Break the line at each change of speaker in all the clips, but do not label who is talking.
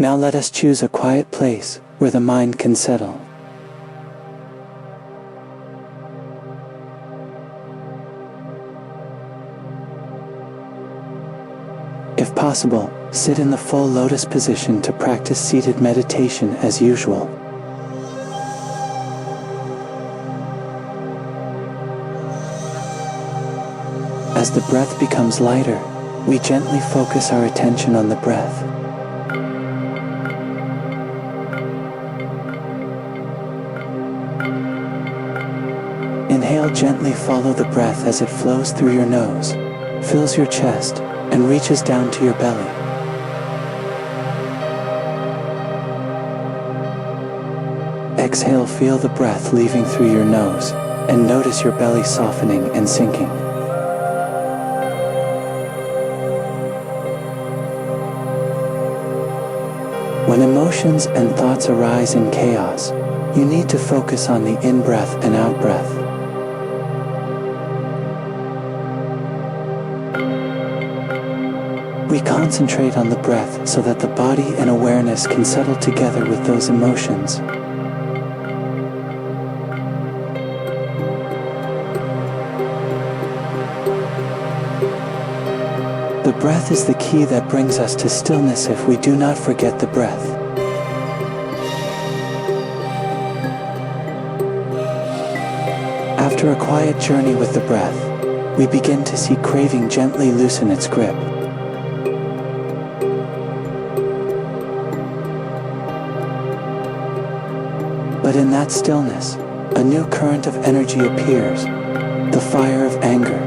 Now let us choose a quiet place where the mind can settle. If possible, sit in the full lotus position to practice seated meditation as usual. As the breath becomes lighter, we gently focus our attention on the breath. Inhale, gently follow the breath as it flows through your nose, fills your chest, and reaches down to your belly. Exhale, feel the breath leaving through your nose, and notice your belly softening and sinking. When emotions and thoughts arise in chaos, you need to focus on the in-breath and out-breath. We concentrate on the breath so that the body and awareness can settle together with those emotions. The breath is the key that brings us to stillness if we do not forget the breath. After a quiet journey with the breath, we begin to see craving gently loosen its grip. But in that stillness, a new current of energy appears, the fire of anger.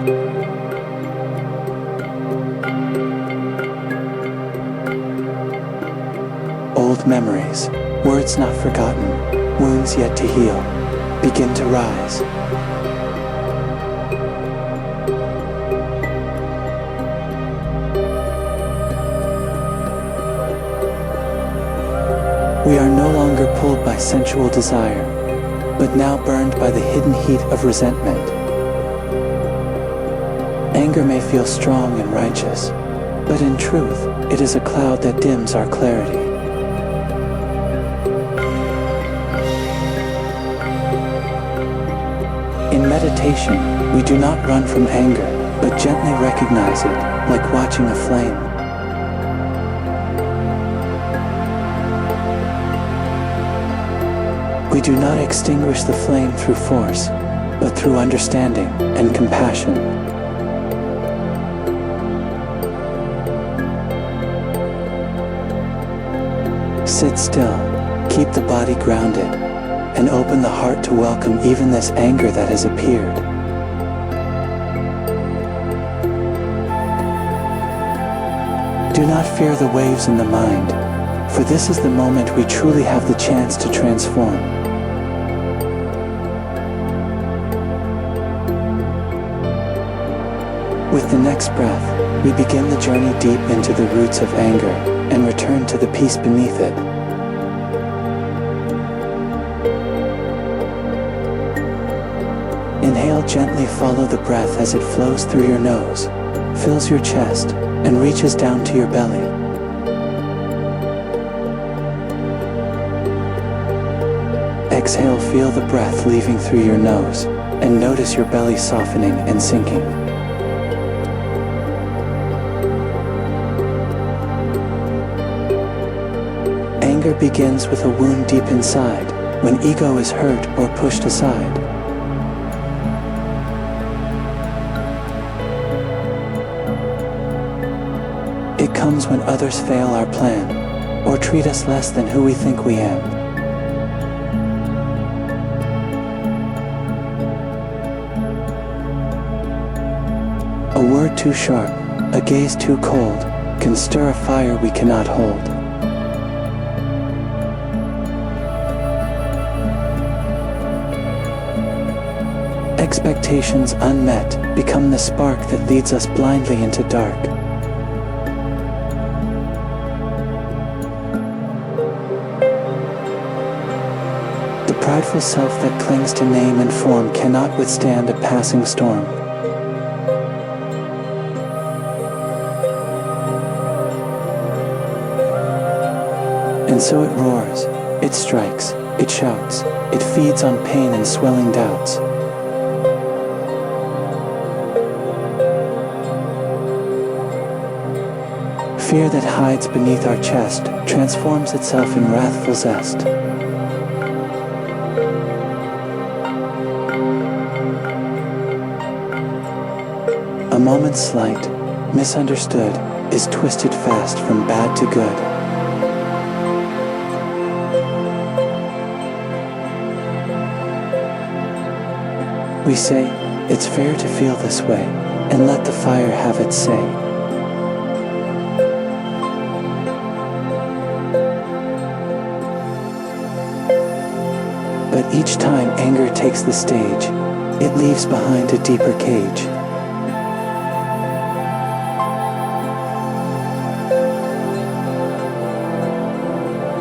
Old memories, words not forgotten, wounds yet to heal, begin to rise. We are no longer pulled by sensual desire, but now burned by the hidden heat of resentment. Anger may feel strong and righteous, but in truth, it is a cloud that dims our clarity. In meditation, we do not run from anger, but gently recognize it, like watching a flame. We do not extinguish the flame through force, but through understanding and compassion. Sit still, keep the body grounded, and open the heart to welcome even this anger that has appeared. Do not fear the waves in the mind, for this is the moment we truly have the chance to transform. With the next breath, we begin the journey deep into the roots of anger and return to the peace beneath it. Inhale, gently follow the breath as it flows through your nose, fills your chest, and reaches down to your belly. Exhale, feel the breath leaving through your nose, and notice your belly softening and sinking. Anger begins with a wound deep inside, when ego is hurt or pushed aside. It comes when others fail our plan, or treat us less than who we think we am. A word too sharp, a gaze too cold, can stir a fire we cannot hold. Expectations unmet become the spark that leads us blindly into dark. The prideful self that clings to name and form cannot withstand a passing storm. And so it roars, it strikes, it shouts, it feeds on pain and swelling doubts. Fear that hides beneath our chest transforms itself in wrathful zest. A moment's slight, misunderstood, is twisted fast from bad to good. We say, it's fair to feel this way, and let the fire have its say. But each time anger takes the stage, it leaves behind a deeper cage.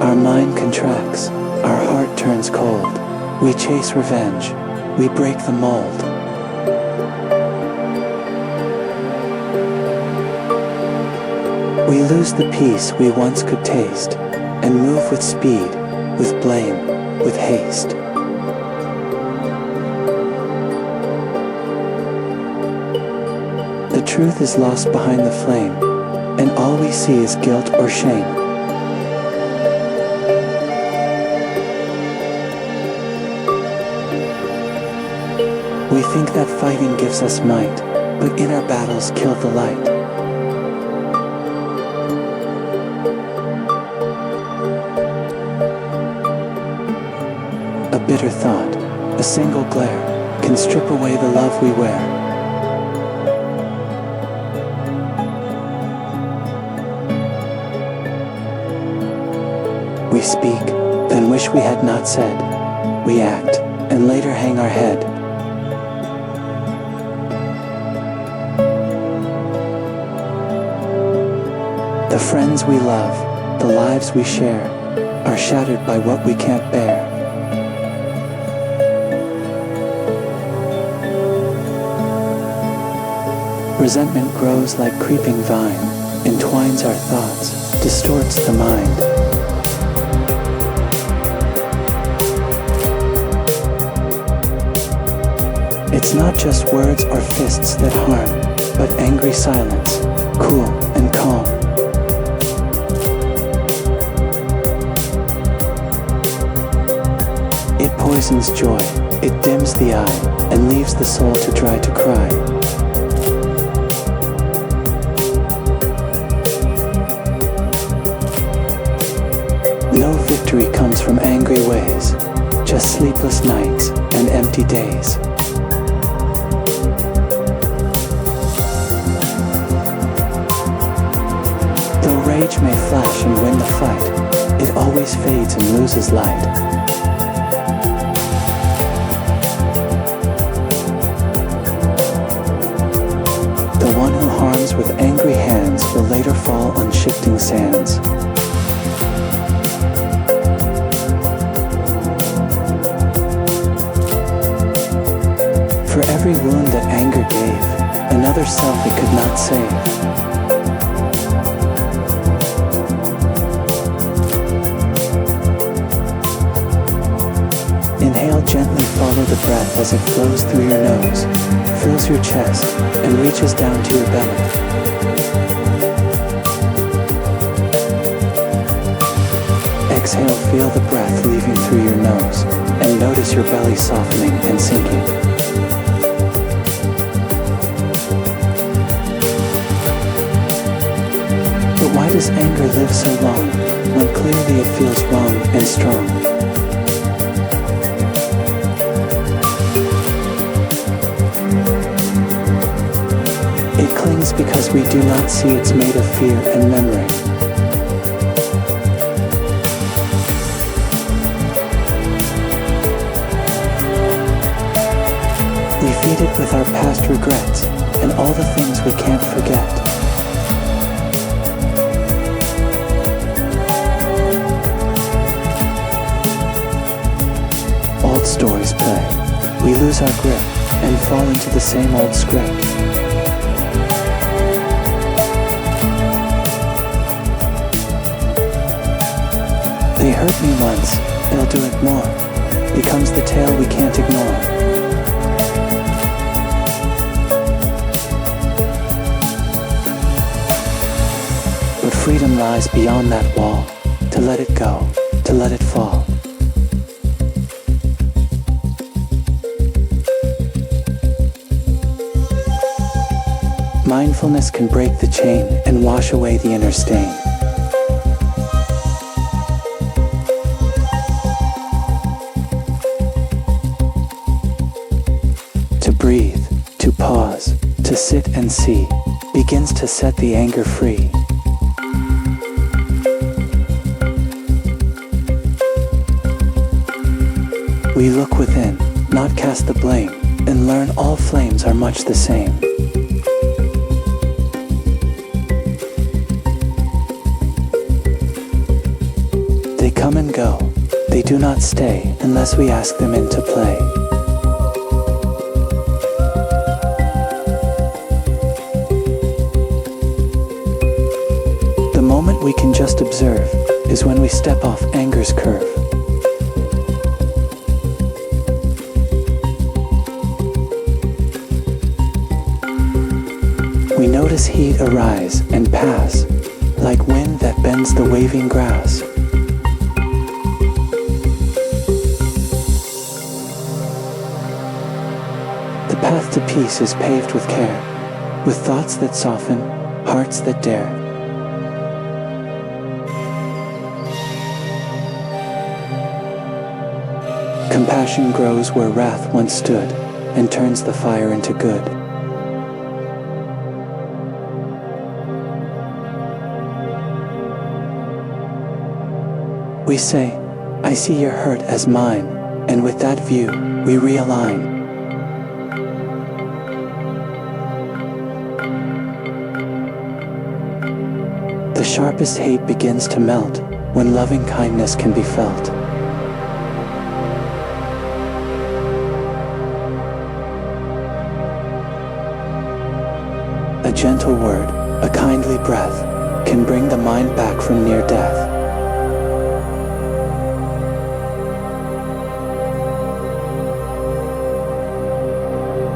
Our mind contracts, our heart turns cold. We chase revenge, we break the mold. We lose the peace we once could taste, and move with speed, with blame, with haste. The truth is lost behind the flame, and all we see is guilt or shame. We think that fighting gives us might, but in our battles kill the light. A bitter thought, a single glare, can strip away the love we wear. We speak, then wish we had not said. We act, and later hang our head. The friends we love, the lives we share, are shattered by what we can't bear. Resentment grows like creeping vine, entwines our thoughts, distorts the mind. It's not just words or fists that harm, but angry silence, cool and calm. It poisons joy, it dims the eye, and leaves the soul to try to cry. No victory comes from angry ways, just sleepless nights and empty days. Though rage may flash and win the fight, it always fades and loses light. The one who harms with angry hands will later fall on shifting sands. For every wound that anger gave, another self it could not save. Inhale gently, follow the breath as it flows through your nose, fills your chest, and reaches down to your belly. Exhale, feel the breath leaving through your nose, and notice your belly softening and sinking. But why does anger live so long, when clearly it feels wrong and strong? It clings because we do not see it's made of fear and memory. We feed it with our past regrets and all the things we can't forget. Old stories play. We lose our grip and fall into the same old script. They hurt me once, they'll do it more, becomes the tale we can't ignore. But freedom lies beyond that wall, to let it go, to let it fall. Mindfulness can break the chain and wash away the inner stain. To breathe, to pause, to sit and see, begins to set the anger free. We look within, not cast the blame, and learn all flames are much the same. They come and go, they do not stay unless we ask them into play. The moment we can just observe is when we step off anger's curve. We notice heat arise and pass, like wind that bends the waving grass. The path to peace is paved with care, with thoughts that soften, hearts that dare. Compassion grows where wrath once stood, and turns the fire into good. We say, I see your hurt as mine, and with that view, we realign. The sharpest hate begins to melt when loving kindness can be felt. A gentle word, a kindly breath, can bring the mind back from near death.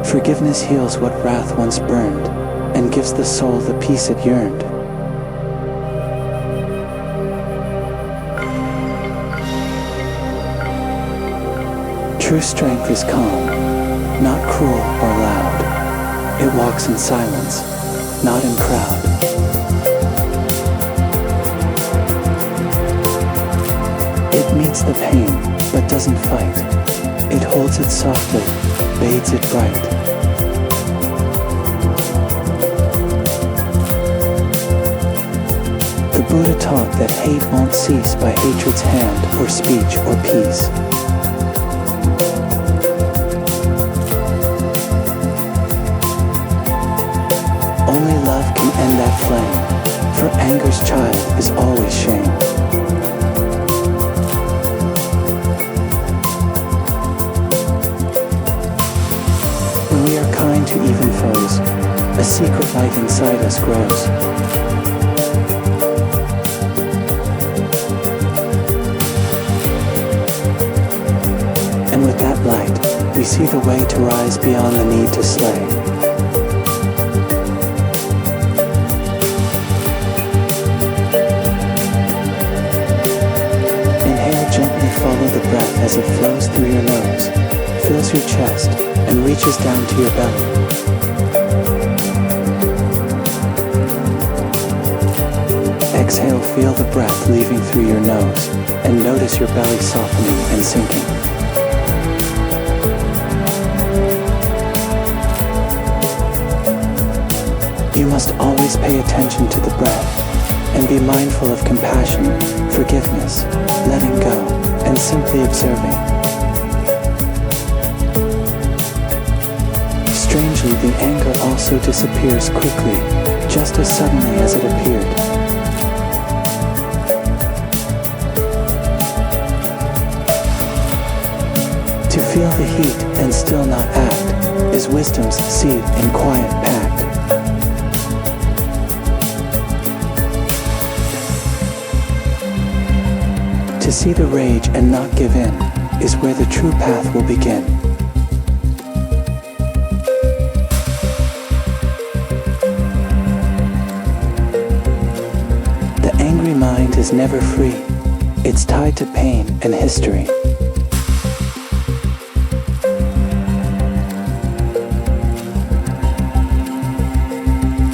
Forgiveness heals what wrath once burned, and gives the soul the peace it yearned. True strength is calm, not cruel or loud. It walks in silence, not in crowd. It meets the pain, but doesn't fight. It holds it softly, bathes it bright. The Buddha taught that hate won't cease by hatred's hand or speech or peace. Only love can end that flame, for anger's child is always shame. When we are kind to even foes, a secret light inside us grows. And with that light, we see the way to rise beyond the need to slay. Gently follow the breath as it flows through your nose, fills your chest, and reaches down to your belly. Exhale, feel the breath leaving through your nose, and notice your belly softening and sinking. You must always pay attention to the breath, and be mindful of compassion, forgiveness, letting go, and simply observing. Strangely, the anger also disappears quickly, just as suddenly as it appeared. To feel the heat and still not act is wisdom's seed in quiet pact. To To see the rage and not give in is where the true path will begin. The angry mind is never free. It's tied to pain and history.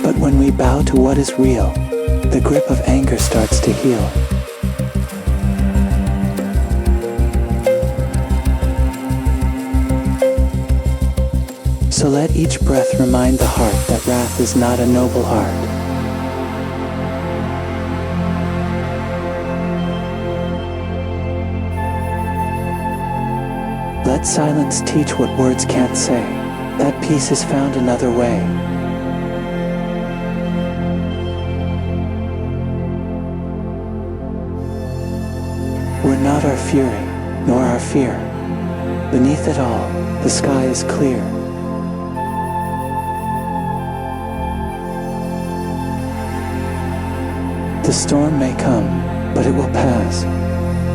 But when we bow to what is real, the grip of anger starts to heal. So let each breath remind the heart that wrath is not a noble art. Let silence teach what words can't say. That peace is found another way. We're not our fury, nor our fear. Beneath it all, the sky is clear. The storm may come, but it will pass,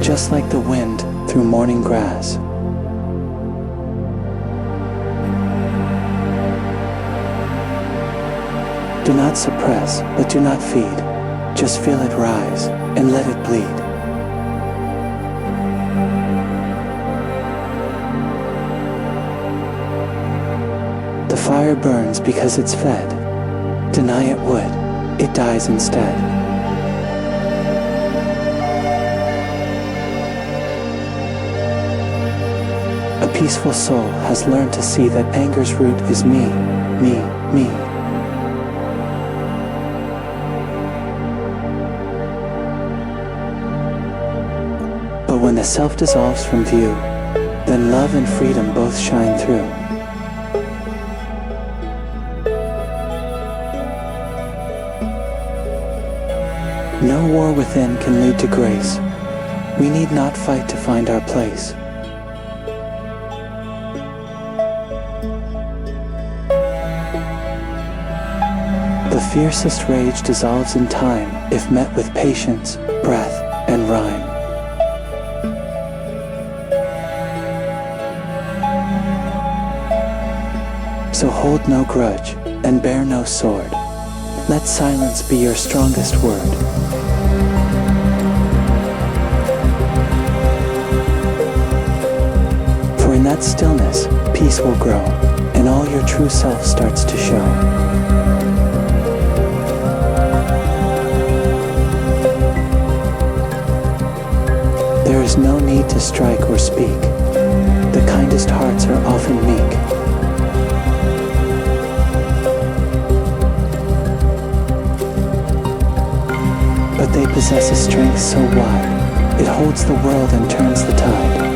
just like the wind through morning grass. Do not suppress, but do not feed. Just feel it rise, and let it bleed. The fire burns because it's fed. Deny it would, it dies instead. A peaceful soul has learned to see that anger's root is me, me, me. But when the self dissolves from view, then love and freedom both shine through. No war within can lead to grace. We need not fight to find our place. The fiercest rage dissolves in time if met with patience, breath, and rhyme. So hold no grudge and bear no sword. Let silence be your strongest word. For in that stillness, peace will grow, and all your true self starts to show. There is no need to strike or speak. The kindest hearts are often meek. But they possess a strength so wide, it holds the world and turns the tide.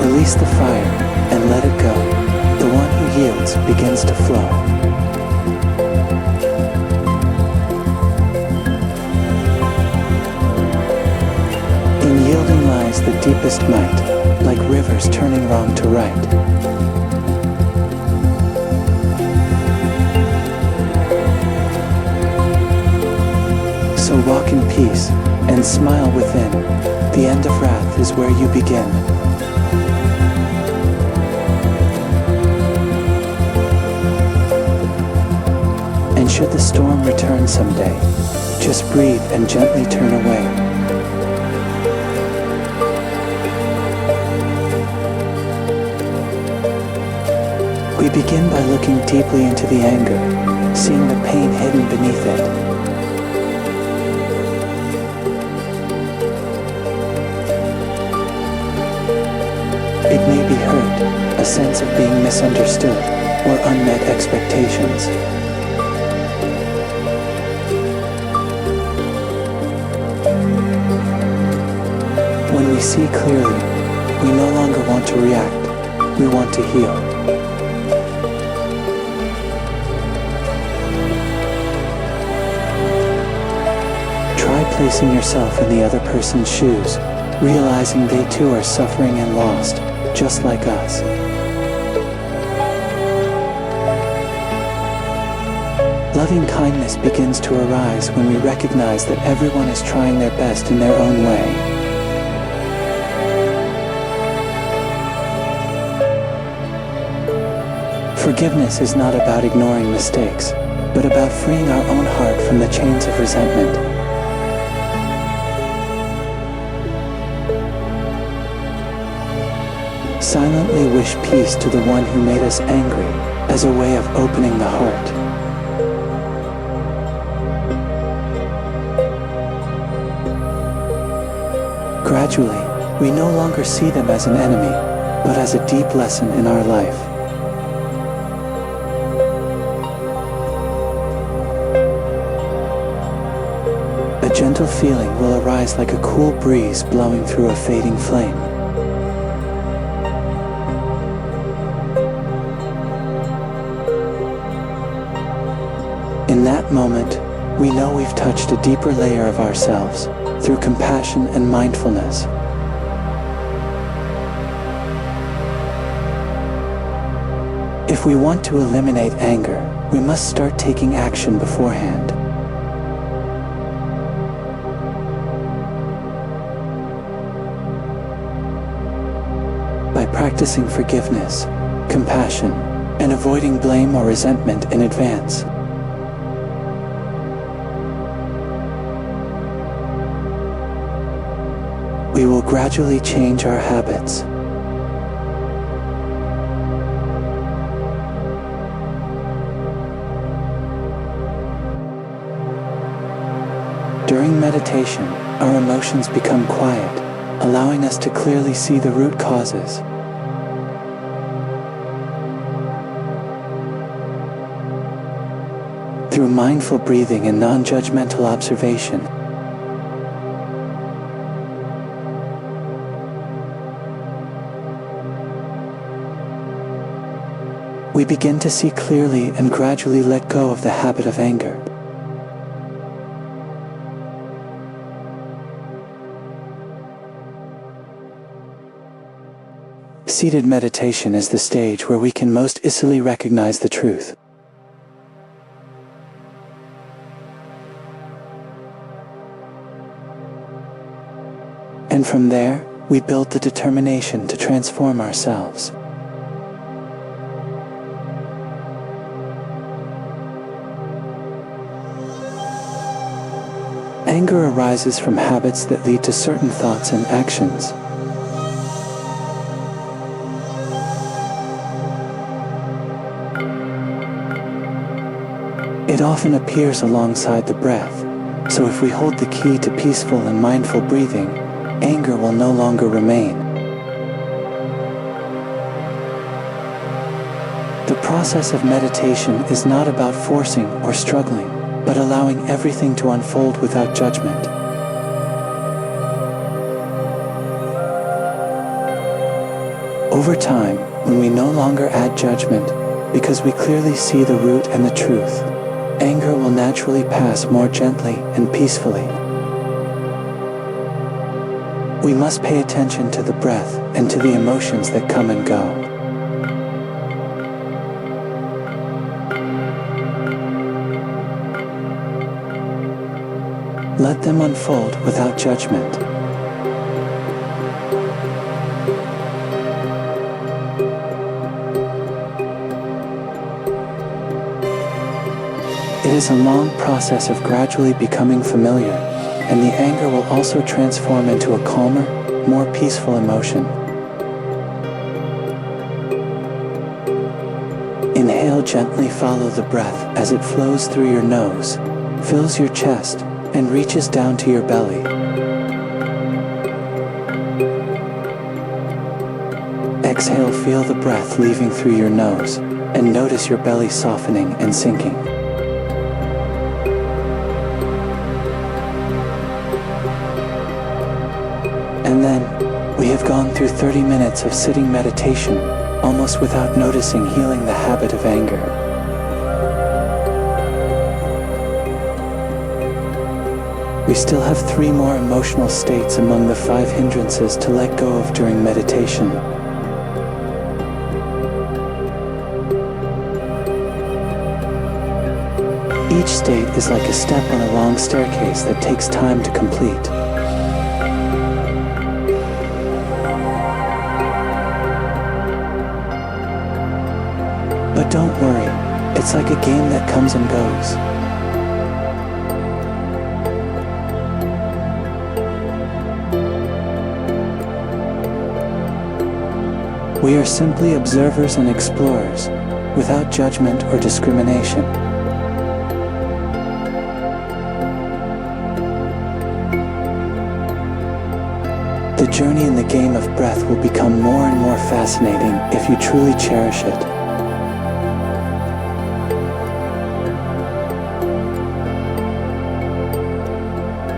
Release the fire and let it go. The one who yields begins to flow. In yielding lies the deepest might, like rivers turning wrong to right. So walk in peace and smile within. The end of wrath is where you begin. And should the storm return someday, just breathe and gently turn away. We begin by looking deeply into the anger, seeing the pain hidden beneath it. It may be hurt, a sense of being misunderstood, or unmet expectations. When we see clearly, we no longer want to react, we want to heal. Try placing yourself in the other person's shoes, realizing they too are suffering and lost, just like us. Loving kindness begins to arise when we recognize that everyone is trying their best in their own way. Forgiveness is not about ignoring mistakes, but about freeing our own heart from the chains of resentment. Silently wish peace to the one who made us angry as a way of opening the heart. Gradually, we no longer see them as an enemy, but as a deep lesson in our life. A gentle feeling will arise like a cool breeze blowing through a fading flame. In that moment, we know we've touched a deeper layer of ourselves through compassion and mindfulness. If we want to eliminate anger, we must start taking action beforehand. By practicing forgiveness, compassion, and avoiding blame or resentment in advance. We will gradually change our habits. During meditation, our emotions become quiet, allowing us to clearly see the root causes. Through mindful breathing and non-judgmental observation, we begin to see clearly and gradually let go of the habit of anger. Seated meditation is the stage where we can most easily recognize the truth. And from there, we build the determination to transform ourselves. Anger arises from habits that lead to certain thoughts and actions. It often appears alongside the breath, so if we hold the key to peaceful and mindful breathing, anger will no longer remain. The process of meditation is not about forcing or struggling, but allowing everything to unfold without judgment. Over time, when we no longer add judgment, because we clearly see the root and the truth, anger will naturally pass more gently and peacefully. We must pay attention to the breath and to the emotions that come and go. Let them unfold without judgment. It is a long process of gradually becoming familiar, and the anger will also transform into a calmer, more peaceful emotion. Inhale, gently follow the breath as it flows through your nose, fills your chest, and reaches down to your belly. Exhale, feel the breath leaving through your nose, and notice your belly softening and sinking. And then, we have gone through 30 minutes of sitting meditation, almost without noticing healing the habit of anger. We still have 3 more emotional states among the 5 hindrances to let go of during meditation. Each state is like a step on a long staircase that takes time to complete. But don't worry, it's like a game that comes and goes. We are simply observers and explorers, without judgment or discrimination. The journey in the game of breath will become more and more fascinating if you truly cherish it.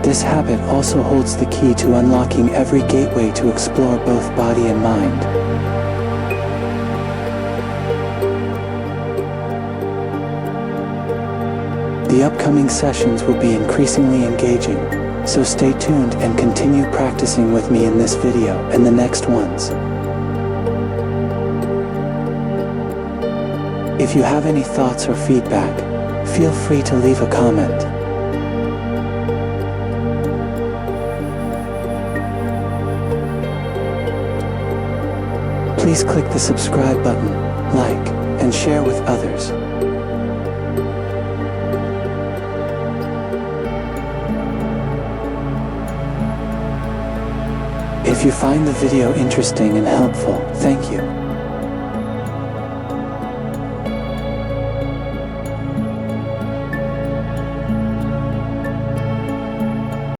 This habit also holds the key to unlocking every gateway to explore both body and mind. The upcoming sessions will be increasingly engaging, so stay tuned and continue practicing with me in this video and the next ones. If you have any thoughts or feedback, feel free to leave a comment. Please click the subscribe button, like, and share with others. If you find the video interesting and helpful, thank you.